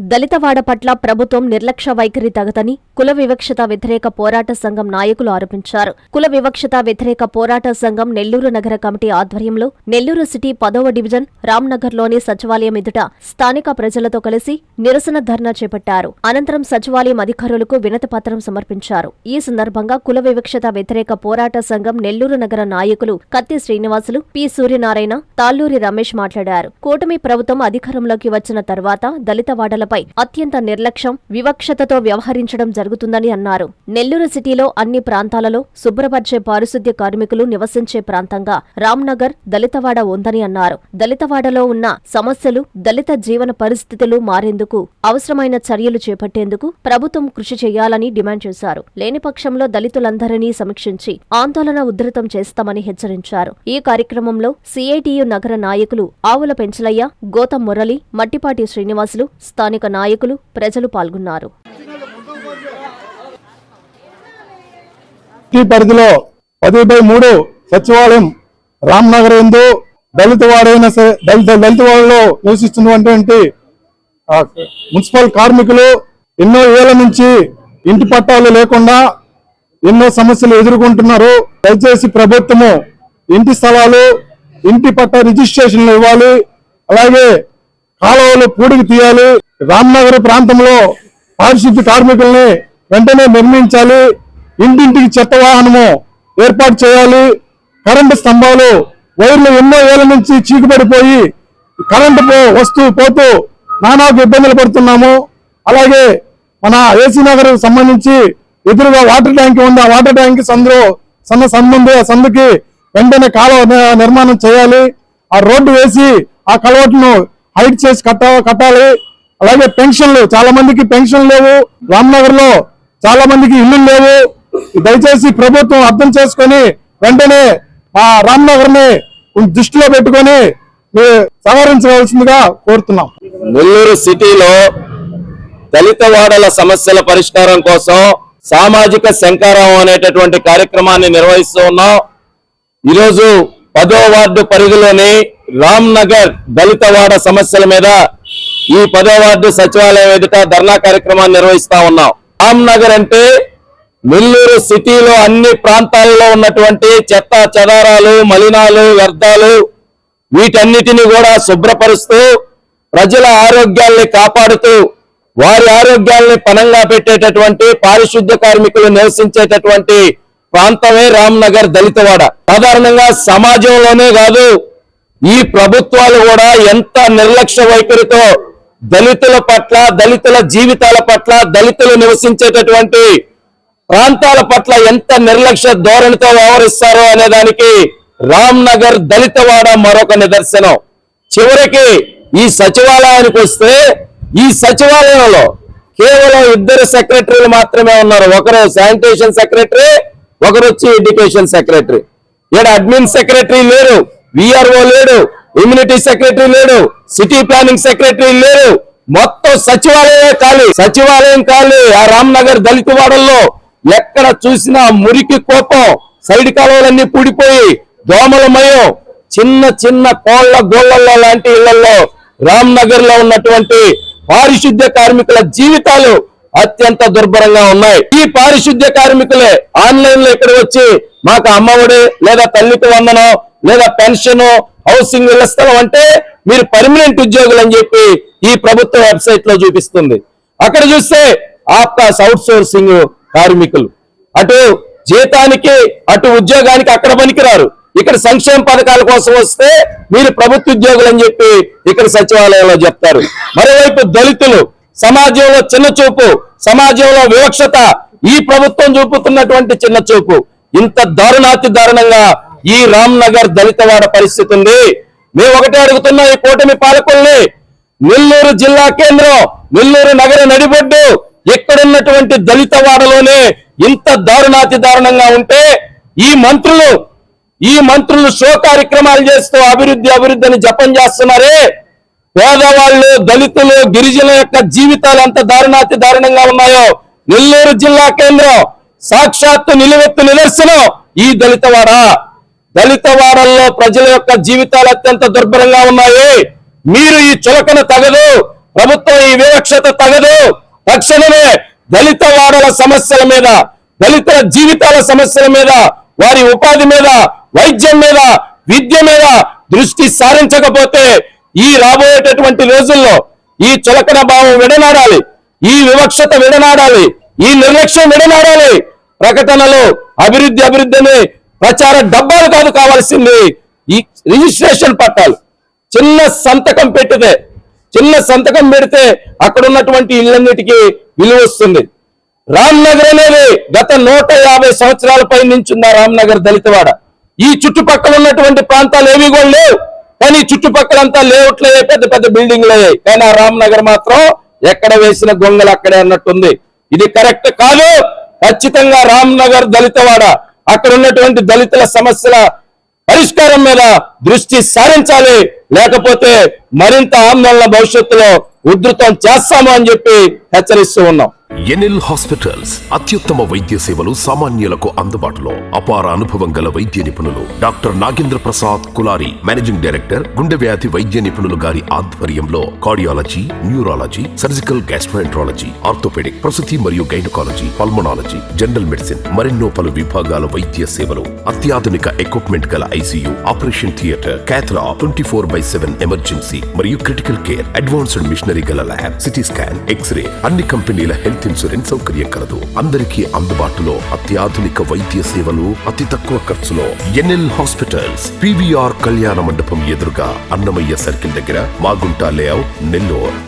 దళితవాడ పట్ల ప్రభుత్వం నిర్లక్ష్య వైఖరి తగదని కుల వివక్షత వ్యతిరేక పోరాట సంఘం నాయకులు ఆరోపించారు. కుల వివక్షత వ్యతిరేక పోరాట సంఘం నెల్లూరు నగర కమిటీ ఆధ్వర్యంలో నెల్లూరు సిటీ 10వ డివిజన్ రామ్నగర్లోని సచివాలయం ఎదుట స్థానిక ప్రజలతో కలిసి నిరసన ధర్నా చేపట్టారు. అనంతరం సచివాలయం అధికారులకు వినతిపత్రం సమర్పించారు. ఈ సందర్భంగా కుల వివక్షత వ్యతిరేక పోరాట సంఘం నెల్లూరు నగర నాయకులు కత్తి శ్రీనివాసులు, పి సూర్యనారాయణ, తాళ్లూరి రమేష్ మాట్లాడారు. కూటమి ప్రభుత్వం అధికారంలోకి వచ్చిన తర్వాత దళితవాడలపై అత్యంత నిర్లక్ష్యం, వివక్షతతో వ్యవహరించడం జరుగుతుందని అన్నారు. నెల్లూరు సిటీలో అన్ని ప్రాంతాలలో శుభ్రపరిచే పారిశుద్ధ్య కార్మికులు నివసించే ప్రాంతంగా రామ్నగర్ దళితవాడ ఉందని అన్నారు. దళితవాడలో ఉన్న సమస్యలు, దళిత జీవన పరిస్థితులు మారేందుకు అవసరమైన చర్యలు చేపట్టేందుకు ప్రభుత్వం కృషి చేయాలని డిమాండ్ చేశారు. లేని పక్షంలో దళితులందరినీ సమీక్షించి ఆందోళన ఉధృతం చేస్తామని హెచ్చరించారు. ఈ కార్యక్రమంలో సిఐటియు నగర నాయకులు ఆవుల పెంచలయ్య, గోతం మురళి, మట్టిపాటి శ్రీనివాసులు, స్థానిక నాయకులు, ప్రజలు పాల్గొన్నారు. ఈ పరిధిలో 10/3 సచివాలయం రామ్నగర్ ఎందు దళితవాడలో నివసిస్తున్నటువంటి మున్సిపల్ కార్మికులు ఎన్నో ఏళ్ల నుంచి ఇంటి పట్టాలు లేకుండా ఎన్నో సమస్యలు ఎదుర్కొంటున్నారు. దయచేసి ప్రభుత్వము ఇంటి స్థలాలు, ఇంటి పట్టా రిజిస్ట్రేషన్లు ఇవ్వాలి. అలాగే కాలువలు పూడికి తీయాలి. రామ్నగర్ ప్రాంతంలో పారిశుద్ధ్య కార్మికుల్ని వెంటనే నిర్మించాలి. ఇంటింటికి చెత్త వాహనము ఏర్పాటు చేయాలి. కరెంటు స్తంభాలు, వైర్లు ఎన్నో ఏళ్ల నుంచి చీకుపడిపోయి కరెంటు వస్తూ పోతూ నానాకు ఇబ్బందులు పడుతున్నాము. అలాగే మన ఏసీ నగర్ సంబంధించి ఎదురుగా వాటర్ ట్యాంక్ ఉంది. ఆ వాటర్ ట్యాంక్ సందుకి వెంటనే కాలువ నిర్మాణం చేయాలి. ఆ రోడ్డు వేసి ఆ కలవట్ను హైట్ చేసి కట్టాలి. అలాగే పెన్షన్లు, చాలా మందికి పెన్షన్ లేవు. రామ్నగర్ లో చాలా మందికి ఇల్లు లేవు. దయచేసి ప్రభుత్వం అర్థం చేసుకొని వెంటనే ఆ రామ్నగర్ ని దృష్టిలో పెట్టుకొని సవరించవలసిందిగా కోరుతున్నాం. నెల్లూరు సిటీలో దళితవాడల సమస్యల పరిష్కారం కోసం సామాజిక శంకారావం అనేటటువంటి కార్యక్రమాన్ని నిర్వహిస్తూ ఉన్నాం. ఈరోజు 10వ వార్డు పరిధిలోని రామ్నగర్ దళితవాడ సమస్యల మీద ఈ 10వ వార్డు సచివాలయం ఎదుట ధర్నా కార్యక్రమాన్ని నిర్వహిస్తా ఉన్నాం. రామ్నగర్ అంటే నెల్లూరు సిటీలో అన్ని ప్రాంతాల్లో ఉన్నటువంటి చెత్త చెదారాలు, మలినాలు, వ్యర్థాలు వీటన్నిటిని కూడా శుభ్రపరుస్తూ ప్రజల ఆరోగ్యాల్ని కాపాడుతూ వారి ఆరోగ్యాల్ని పణంగా పెట్టేటటువంటి పారిశుద్ధ్య కార్మికులు నివసించేటటువంటి ప్రాంతమే రామ్నగర్ దళితవాడ. సాధారణంగా సమాజంలోనే కాదు, ఈ ప్రభుత్వాలు కూడా ఎంత నిర్లక్ష్య వైఖరితో దళితుల పట్ల, దళితుల జీవితాల పట్ల, దళితులు నివసించేటటువంటి ప్రాంతాల పట్ల ఎంత నిర్లక్ష్య ధోరణితో వ్యవహరిస్తారో అనేదానికి రామ్నగర్ దళితవాడ మరొక నిదర్శనం. చివరికి ఈ సచివాలయానికి వస్తే ఈ సచివాలయంలో కేవలం 2 సెక్రటరీలు మాత్రమే ఉన్నారు. ఒకరు శానిటేషన్ సెక్రటరీ, ఒకరు వచ్చి ఎడ్యుకేషన్ సెక్రటరీ. ఇక్కడ అడ్మిన్ సెక్రటరీ లేరు, విఆర్ఓ లేడు, ఇమ్యూనిటీ సెక్రటరీ లేడు, సిటీ ప్లానింగ్ సెక్రటరీ లేరు. మొత్తం సచివాలయమే ఖాళీ. సచివాలయం ఖాళీ. ఆ రామ్నగర్ దళితవాడల్లో ఎక్కడ చూసినా మురికి కోపం, సైడ్ కాలువలన్నీ పూడిపోయి దోమలమయం, చిన్న చిన్న కోళ్ల గోళ్లలో లాంటి ఇళ్లలో రామ్నగర్ లో ఉన్నటువంటి పారిశుద్ధ్య కార్మికుల జీవితాలు అత్యంత దుర్భరంగా ఉన్నాయి. ఈ పారిశుద్ధ్య కార్మికులే ఆన్లైన్ లో ఇక్కడ వచ్చి మాకు అమ్మఒడి లేదా తల్లికి వందనం లేదా పెన్షన్, హౌసింగ్ ఇళ్ల స్థలం అంటే మీరు పర్మనెంట్ ఉద్యోగులు అని చెప్పి ఈ ప్రభుత్వ వెబ్సైట్ లో చూపిస్తుంది. అక్కడ చూస్తే ఆప్కాస్ అవుట్ సోర్సింగ్ కార్మికులు, అటు జీతానికి అటు ఉద్యోగానికి అక్కడ పనికిరారు. ఇక్కడ సంక్షేమ పథకాల కోసం వస్తే మీరు ప్రభుత్వ ఉద్యోగులు అని చెప్పి ఇక్కడ సచివాలయంలో చెప్తారు. మరోవైపు దళితులు, సమాజంలో చిన్న చూపు, సమాజంలో వివక్షత, ఈ ప్రభుత్వం చూపుతున్నటువంటి చిన్న చూపు, ఇంత దారుణాతి దారుణంగా ఈ రామ్నగర్ దళితవాడ పరిస్థితి ఉంది. మేము ఒకటే అడుగుతున్నా ఈ కూటమి పాలకుల్ని, నెల్లూరు జిల్లా కేంద్రం, నెల్లూరు నగర నడిబొడ్డు, ఇక్కడున్నటువంటి దళితవాడలోనే ఇంత దారుణాతి దారుణంగా ఉంటే ఈ మంత్రులు షో కార్యక్రమాలు చేస్తూ అభివృద్ధి అని జపం చేస్తున్నారే. పేదవాళ్ళు, దళితులు, గిరిజనుల యొక్క జీవితాలు ఎంత దారుణాతి దారుణంగా ఉన్నాయో నెల్లూరు జిల్లా కేంద్రం సాక్షాత్తు నిలువెత్తు నిదర్శనం ఈ దళితవాడల్లో ప్రజల యొక్క జీవితాలు అత్యంత దుర్భరంగా ఉన్నాయి. మీరు ఈ చులకన తగదు. ప్రభుత్వం ఈ వివక్షత తగదు. తక్షణమే దళిత వాడల సమస్యల మీద, దళితుల జీవితాల సమస్యల మీద, వారి ఉపాధి మీద, వైద్యం మీద, విద్య మీద దృష్టి సారించకపోతే ఈ రాబోయేటటువంటి రోజుల్లో ఈ చులకన భావం విడనాడాలి, ఈ వివక్షత విడనాడాలి, ఈ నిర్లక్ష్యం విడనాడాలి. ప్రకటనలు అభివృద్ధి అని ప్రచార డబ్బాలు కాదు కావాల్సింది, ఈ రిజిస్ట్రేషన్ పట్టాలు. చిన్న సంతకం పెడితే అక్కడ ఉన్నటువంటి ఇళ్ళన్నిటికీ విలువ వస్తుంది. రామ్నగర్ అనేది గత 150 సంవత్సరాల పై నుంచి ఉన్న రామ్నగర్ దళితవాడ. ఈ చుట్టుపక్కల ఉన్నటువంటి ప్రాంతాలు ఏవి కూడా లేవు, కానీ చుట్టుపక్కలంతా లేఅవుట్లయ్యాయి, పెద్ద పెద్ద బిల్డింగ్లు అయ్యాయి. కానీ ఆ రామ్నగర్ మాత్రం ఎక్కడ వేసిన గొంగలు అక్కడే అన్నట్టుంది. ఇది కరెక్ట్ కాదు. ఖచ్చితంగా రామ్నగర్ దళితవాడ, అక్కడ ఉన్నటువంటి దళితుల సమస్యల పరిష్కారం మీద దృష్టి సారించాలి. లేకపోతే మరింత ఆందోళన భవిష్యత్తులో ఉధృతం చేస్తాము అని చెప్పి హెచ్చరిస్తూ ఉన్నాం. ఎన్ఎల్ హాస్పిటల్స్ అత్యుత్తమ వైద్య సేవలు సామాన్యులకు అందుబాటులో. అపార అనుభవం గల వైద్య నిపుణులు doctor Nagendra Prasad Kulari, managing director, గుండె వ్యాధి వైద్య నిపుణులు గారి ఆధ్వర్యంలో cardiology, neurology, surgical gastroenterology, orthopaedic, ప్రసూతి మరియు గైనకాలజీ, పల్మనాలజీ, జనరల్ మెడిసిన్ మరెన్నో పలు విభాగాల వైద్య సేవలు. అత్యాధునిక ఎక్విప్మెంట్ గల ఐసీయూ, ఆపరేషన్ థియేటర్, క్యాథ్లా, 24/7 ఎమర్జెన్సీ మరియు క్రిటికల్ కేర్, అడ్వాన్స్డ్ మిషనరీ గల ల్యాబ్, సిటీ స్కాన్, ఎక్స్రే, అన్ని కంపెనీల హెల్త్ ఇన్సూరెన్స్ సౌకర్యం కలదు. అందరికీ అందుబాటులో అత్యాధునిక వైద్య సేవలు అతి తక్కువ ఖర్చులో. ఎన్ఎల్ హాస్పిటల్స్, పివిఆర్ కళ్యాణ మండపం ఎదురుగా, అన్నమయ్య సర్కిల్ దగ్గర, మాగుంట లేఅవుట్, నెల్లూరు.